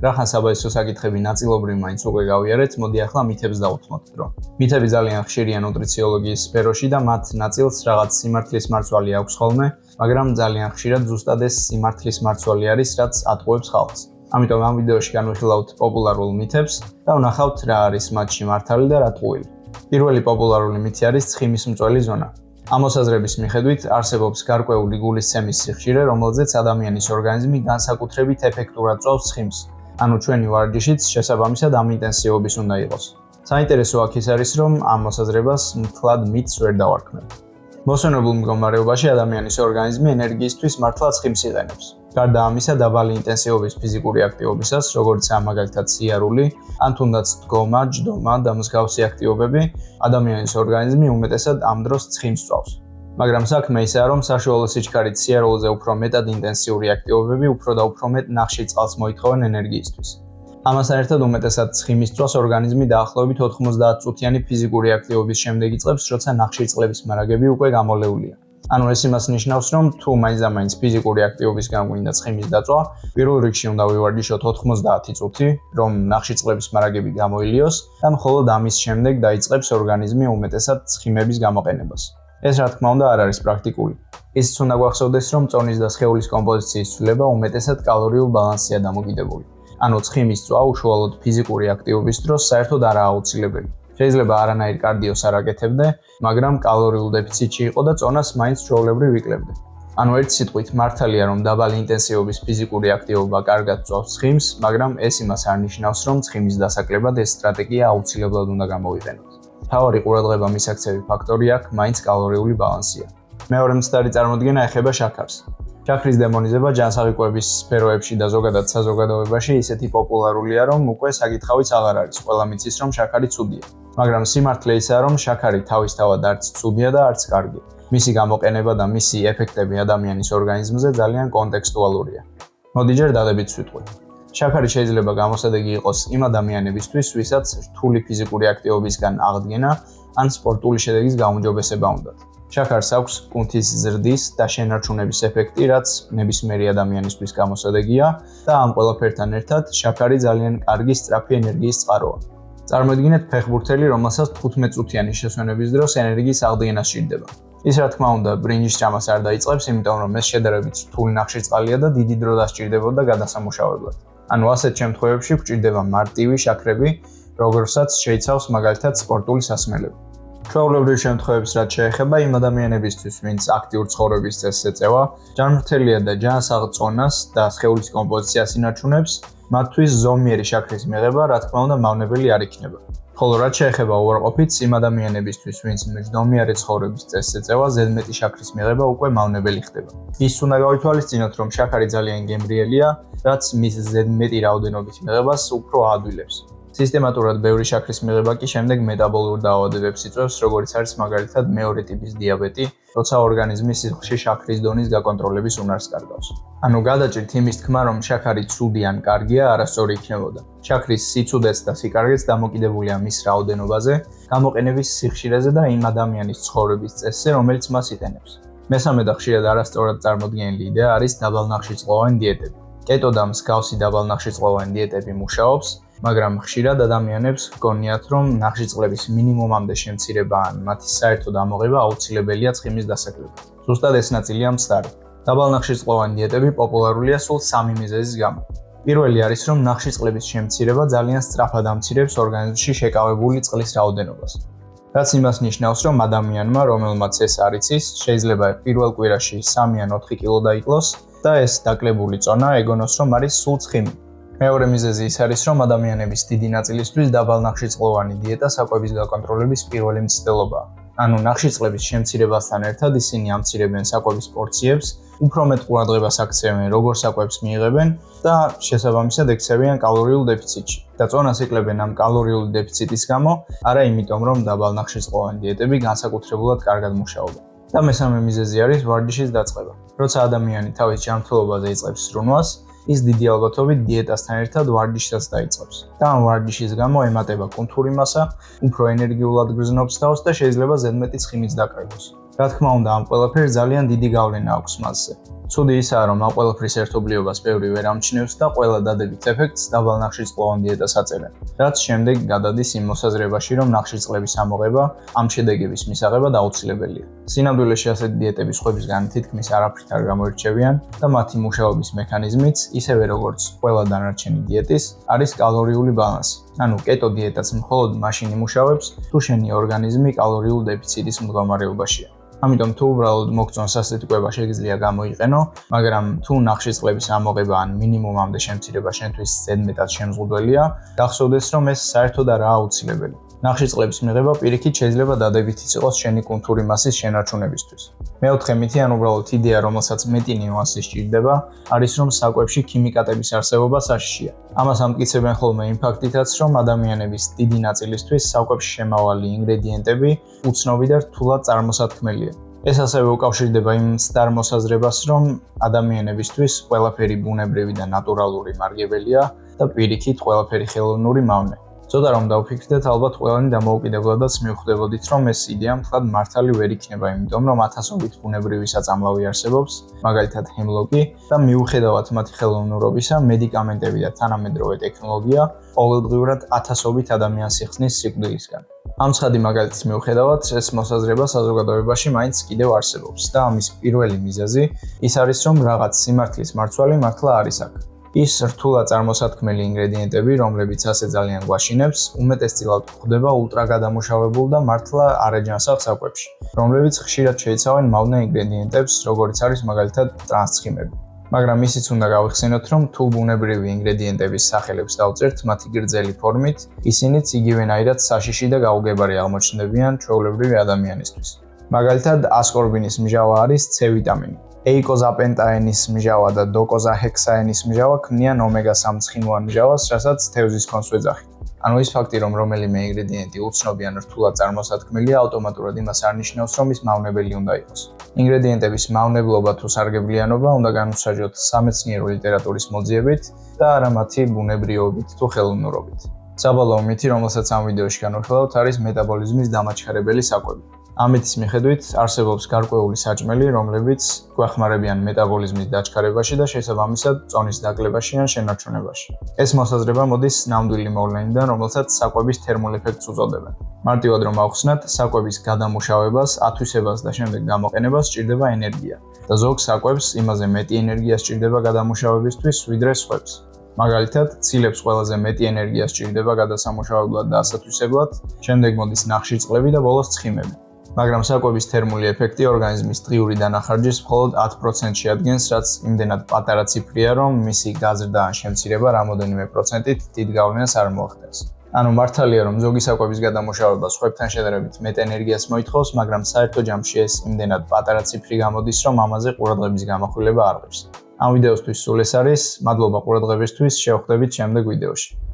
რახან საბაზისო საკითხები ნაწილობრივ მაინც უკვე გავიარეთ, მოდი ახლა მითებს დავუთმოთ დრო. მითები ძალიან ხშირია ნუტრიციოლოგიის სფეროში და მათ ნაწილს რაღაც სიმართლის მარცვალი აქვს ხოლმე, მაგრამ ძალიან ხშირად ზუსტად ეს სიმართლის მარცვალი არის, რაც ატყუებს ხალხს. ამიტომ ამ ვიდეოში განვიხილავთ პოპულარულ მითებს და ვნახავთ რა არის მათში მართალი და რა ტყუილი. პირველი პოპულარული მითი არის ცხიმის მწველი ზონა. ამ მოსაზრების მიხედვით არსებობს გარკვეული გულისცემის სიხშირე, რომელზეც ადამიანის ორგანიზმი განსაკუთრებით ეფექტურად წვავს ცხიმს. ანუ ჩვენი ვარჯიშიც შესაბამისად ამ ინტენსივობის უნდა იყოს. საინტერესო აქ ის არის, რომ ამ მოსაზრებას მთლად მითს ვერ დავარქმევ. მოსვენებულ მდგომარეობაში ადამიანის ორგანიზმი ენერგიისთვის მართლაც ცხიმს იყენებს. გარდა ამისა, დაბალი ინტენსივობის ფიზიკური აქტივობისას, როგორიცაა მაგალითად სიარული, ან თუნდაც დგომა, ჯდომა და მსგავსი აქტივობები, ადამიანის ორგანიზმი უმეტესად ამ დროს ცხიმს წვავს. მაგრამ საქმე ისაა, რომ საშუალო სიჩქარით სიარულზე უფრო მეტად ინტენსიური აქტივობები უფრო და უფრო მეტ ნახშირ წყალს მოითხოვენ ენერგიისთვის. ამასთან ერთად უმეტესად ცხიმის წვას ორგანიზმი დაახლოებით 90 წუთიანი ფიზიკური აქტივობის შემდეგ იწყებს, როცა ნახშირ წყლების მარაგები უკვე გამოლეულია. ანუ ეს იმას ნიშნავს, რომ თუ მაინც ფიზიკური აქტივობის გამო ცხიმის დაწვა, პირველ რიგში უნდა ვივარჯიშოთ 90 წუთი, რომ ნახშირ წყლების მარაგები გამოილიოს და მხოლოდ ამის შემდეგ დაიწყებს ორგანიზმი უმეტესად ცხიმების გამოყენებას. ეს რა თქმა უნდა არ არის პრაქტიკული. ისიც უნდა გვახსოვდეს, რომ წონის და სხეულის კომპოზიციის ცვლილება უმეტესად კალორიულ ბალანსია დამოკიდებული. ანუ ცხიმის წვა უშუალოდ ფიზიკური აქტივობის დროს საერთოდ არაა აუცილებელი. შეიძლება არანაირ კარდიოს არ აკეთებდე, მაგრამ კალორიულ დეფიციტში იყო და წონას მაინც ჩვეულებრივ ვიკლებდე. ანუ ერთი სიტყვით მართალია, რომ დაბალი ინტენსივობის ფიზიკური აქტივობა კარგად წვავს ცხიმს, მაგრამ ეს იმას არ ნიშნავს, რომ ცხიმის დასაკლებად ეს სტრატეგია აუცილებლად უნდა გამოვიყენოთ. მთავარი ყურადღება მისაქცევი ფაქტორი აქ მაინც კალორიული ბალანსია. მეორე მცდარი წარმოდგენა ეხება შაქარს. შაქრის დემონიზება ჯანსაღი სფეროებში და ზოგადად საზოგადოებაში ისეთი პოპულარულია, რომ უკვე საკითხავიც აღარ არის. ყველა მიცის, რომ შაქარი ცუდია. მაგრამ სიმართლე ისაა, რომ შაქარი თავისთავად არც ცუდია და არც კარგი. მისი გამოყენება და მისი ეფექტები ადამიანის ორგანიზმზე ძალიან კონტექსტუალურია. მოდი ჯერ დადებით სიტყვი. შაქარი შეიძლება გამოსადეგი იყოს იმ ადამიანებისთვის, ვისაც რთული ფიზიკური აქტივობისგან აღდგენა ან სპორტული შედეგის გაუმჯობესება უნდათ. შაქარს აქვს კუნთის ზრდის და შენარჩუნების ეფექტი, რაც ნებისმიერი ადამიანისთვის გამოსადეგია და ამ ყველაფერთან ერთად შაქარი ძალიან კარგი სწრაფი ენერგიის წყაროა. წარმოიდგინეთ ფეხბურთელი, რომელსაც 15 წუთიანი შესვენების დროს ენერგიის აღდგენა სჭირდება. ის რა თქმა უნდა ბრინჯის ჭამას არ დაიწყებს, იმიტომ რომ ეს შედარებით რთული ნახშირწყალია და დიდი დრო დასჭირდებოდა გადასამუშავებლად. ანუ ასეთ შემთხვევებში გვჭირდება მარტივი შაქრები, როგორსაც შეიცავს მაგალითად სპორტული სასმელები. ჩვეულებრივ შემთხვევებს რაც შეეხება იმ ადამიანებისთვის, ვინც აქტიურ ცხოვრების წესს ეწევა, ჯანმრთელია და ჯანსაღ წონას და სხეულის კომპოზიციას ინარჩუნებს, მათთვის ზომიერი შაქრის მიღება რა თქმა უნდა მავნებელი არ იქნება. ხოლო რაც შეეხება უარყოფით იმ ადამიანებისთვის, ვინც მჯდომიარე ცხოვრების წესს ეწევა, ზედმეტი შაქრის მიღება უკვე მავნებელი ხდება. ის უნდა გავითვალისწინოთ, რომ შაქარი ძალიან გემრიელია, რაც მის ზედმეტი რაოდენობის მიღებას უფრო აადვილებს. სისტემატურად ბევრი შაქრის მიღება კი შემდეგ მეტაბოლურ დაავადებებს იწვევს, როგორც არის მაგალითად მეორე ტიპის დიაბეტი, როცა ორგანიზმი სისხლში შაქრის დონის გაკონტროლების უნარს კარგავს. ანუ გადაჭრით იმის თქმა, რომ შაქარი ცუდი ან კარგია, არასწორი იქნებოდა. შაქრის სიცუდეს და სიკარგეც დამოკიდებულია მის რაოდენობაზე, გამოყენების სიხშირეზე და იმ ადამიანის ცხოვრების წესზე, რომელიც მას იყენებს. მესამე და ხშირად არასწორად წარმოდგენილი იდეა არის დაბალნახშირწყლოვანი დიეტები. კეტო და მსგავსი დაბალნახშირწყლოვანი დიეტები მუშაობს, მაგრამ ხშირად ადამიანებს ჰგონიათ, რომ ნახშირწყლების მინიმუმამდე შემცირება ან მათი საერთოდ ამოღება აუცილებელია ცხიმის დასაკლებად. ზუსტად ეს ნაწილია მცდარი. დაბალნახშირწყლოვანი დიეტები პოპულარულია სულ 3 მიზეზის გამო. პირველი არის, რომ ნახშირწყლების შემცირება ძალიან სწრაფად ამცირებს ორგანიზმში შეკავებული წყლის რაოდენობას. რაც იმას ნიშნავს, რომ ადამიანმა, რომელმაც ეს არ იცის, შეიძლება პირველ კვირაში 3 ან 4 კილო დაიკლოს და ეს დაკლებული წონა ეგონოს, რომ არის სულ ცხიმი. მეორე მიზეზი ის არის, რომ ადამიანების დიდი ნაწილისთვის დაბალნახშირწყლოვანი დიეტა საკვების გაკონტროლების პირველი მცდელობაა. ანუ ნახშირწყლების შემცირებასთან ერთად ისინი ამცირებენ საკვების პორციებს, უფრო მეტ ყურადღებას აქცევენ როგორ საკვებს მიიღებენ და შესაბამისად ექცევიან კალორიულ დეფიციტში. და წონას იკლებენ ამ კალორიული დეფიციტის გამო, არა იმიტომ, რომ დაბალნახშირწყლოვანი დიეტები განსაკუთრებულად კარგად მუშაობენ. და მესამე მიზეზი არის ვარჯიშის დაწყება. როცა ადამიანი თავის ჯანმრთელობაზე იწყებს ზრუნვას, ის დიდი ალბათობით დიეტასთან ერთად ვარჯიშსაც დაიწყებს. და ამ ვარჯიშის გამო ემატება კუნთური მასა, უფრო ენერგიულად გრძნობს თავს და შეიძლება ზედმეტი ცხიმიც დაკარგოს. რა თქმა უნდა, ამ ყველაფერს ძალიან დიდი გავლენა აქვს მასზე. ცუდი ისაა, რომ ამ ყველაფრის ერთობლიობას ბევრი ვერ ამჩნევს და ყველა დადებით ეფექტს დაბალ ნახშირწყლოვან დიეტას აწერენ. რაც შემდეგ გადადის იმ მოსაზრებაში, რომ ნახშირწყლების ამოღება ამ შედეგების მისაღებად აუცილებელია. სინამდვილეში ასეთი დიეტები სხვებისგან თითქმის არაფრით არ გამოირჩევიან და მათი მუშაობის მექანიზმიც, ისევე როგორც ყველა დანარჩენი დიეტის, არის კალორიული ბალანსი. ანუ კეტო დიეტაც მხოლოდ მაშინ იმუშავებს, თუ შენი ორგანიზმი კალორიულ დეფიციტის მდგომარეობაშია. ამიტომ თუ უბრალოდ მოგწონს ასეთი კვება შეგიძლია გამოიყენო, მაგრამ თუ ნახშირწყლების ამოღება ან მინიმუმამდე შემცირება შენთვის ზედმეტად შემზღუდველია, გახსოვდეს, რომ ეს საერთოდ არაა აუცილებელი. ნახშირწყლების მიღება პირიქით შეიძლება დადებითიც იყოს შენი კუნთური მასის შენარჩუნებისთვის. მეოთხე მითი ან უბრალოდ იდეა, რომელსაც მეტი ნიუანსი სჭირდება, არის რომ საკვებში ქიმიკატების არსებობა საშიშია. ამას ამტკიცებენ ხოლმე იმ ფაქტითაც, რომ ადამიანების დიდი ნაწილისთვის საკვებში შემავალი ინგრედიენტები უცნობი და რთულად წარმოსათქმელია. ეს ასევე უკავშირდება იმ მცდარ მოსაზრებას, რომ ადამიანებისთვის ყველაფერი ბუნებრივი და ნატურალური მარგებელია და პირიქით ყველაფერი ხელოვნური მავნე. ცოტა რომ დავფიქრდეთ, ალბათ ყველანი დამოუკიდებლადაც მივხვდებოდით, რომ ეს იდეა მთლად მართალი ვერ იქნება, იმიტომ რომ ათასობით ბუნებრივი საწამლავი არსებობს, მაგალითად ჰემლოკი და მიუხედავად მათი ხელოვნურობისა, მედიკამენტები და თანამედროვე ტექნოლოგია ყოველდღიურად ათასობით ადამიანს იხსნის სიკვდილისგან. ამ ცხადი მაგალითის მიუხედავად, ეს მოსაზრება საზოგადოებაში მაინც კიდევ არსებობს და ამის პირველი მიზეზი ის არის, რომ რაღაც სიმართლის მარცვალი მართლა არის აქ. ის რთულად წარმოსათქმელი ინგრედიენტები, რომლებიც ასე ძალიან გვაშინებს, უმეტესწილად გვხვდება ულტრაგადამუშავებულ და მართლა არეჯანსაღ საკვებში, რომლებიც ხშირად შეიცავენ მავნე ინგრედიენტებს, როგორიც არის მაგალითად ტრანსცხიმები. მაგრამ ისიც უნდა გავიხსენოთ, რომ თუ ბუნებრივი ინგრედიენტების სახელებს დავწერთ მათი გრძელი ფორმით, ისინიც იგივენაირად საშიში და გაუგებარი აღმოჩნდებიან ჩვეულებრივი ადამიანისთვის. მაგალითად, ასკორბინის მჟავა არის C ვიტამინი. ეიკოზაპენტაენის მჟავა და დოკოზაჰექსაენის მჟავა ქმნიან ომეგა-3 ცხიმოვან მჟავას, რასაც თევზის კონს ვეძახით. ანუ ის ფაქტი, რომ რომელიმე ინგრედიენტი უცნობი ან რთულად წარმოსათქმელია, ავტომატურად იმას არ ნიშნავს, რომ ის მავნებელი უნდა იყოს. ინგრედიენტების მავნებლობა თუ სარგებლიანობა უნდა განუსაჯოთ სამეცნიერო ლიტერატურის მოძიებით და არა მათი ბუნებრიობით თუ ხელოვნურობით. საბოლოო მითი, რომელსაც ამ ვიდეოში განვიხილავთ, არის მეტაბოლიზმის დამაჩქარებელი საკვები. ამითის მიხედვით არსებობს გარკვეული საჭმელი, რომლებიც გვეხმარებიან მეტაბოლიზმის დაჩქარებაში და შესაბამისად წონის დაკლებაში ან შენარჩუნებაში. ეს მოსაზრება მოდის ნამდვილი მოვლენიდან, რომელსაც საკვების თერმულ ეფექტს უწოდებენ. მარტივად რომ ავხსნათ, საკვების გადამუშავებას, ათვისებას და შემდეგ გამოყენებას სჭირდება ენერგია და ზოგ საკვებს იმაზე მეტი ენერგია სჭირდება გადამუშავებისთვის, ვიდრე სხვებს. მაგალითად, ცილებს ყველაზე მეტი ენერგია სჭირდება გადასამუშავებლად და ასათვისებლად, შემდეგ მოდის ნახშირწყლები და ბოლოს ცხიმები. მაგრამ საკვების თერმული ეფექტი ორგანიზმის დღიური დანახარჯის მხოლოდ 10%-ში ადგენს, რაც იმდენად პატარა ციფრია, რომ მისი გაზრდა ან შემცირება რამოდენიმე პროცენტით დიდ გავლენას არ მოახდენს. ანუ მართალია, რომ ზოგი საკვების გადამუშავება სხვებთან შედარებით მეტ ენერგიას მოითხოვს, მაგრამ საერთო ჯამში ეს იმდენად პატარა ციფრი გამოდის, რომ ამაზე ყურადღების გამახვილება არ ღირს. ამ ვიდეოსთვის სულ ეს არის. მადლობა ყურადღებისთვის, შევხვდებით შემდეგ ვიდეოში.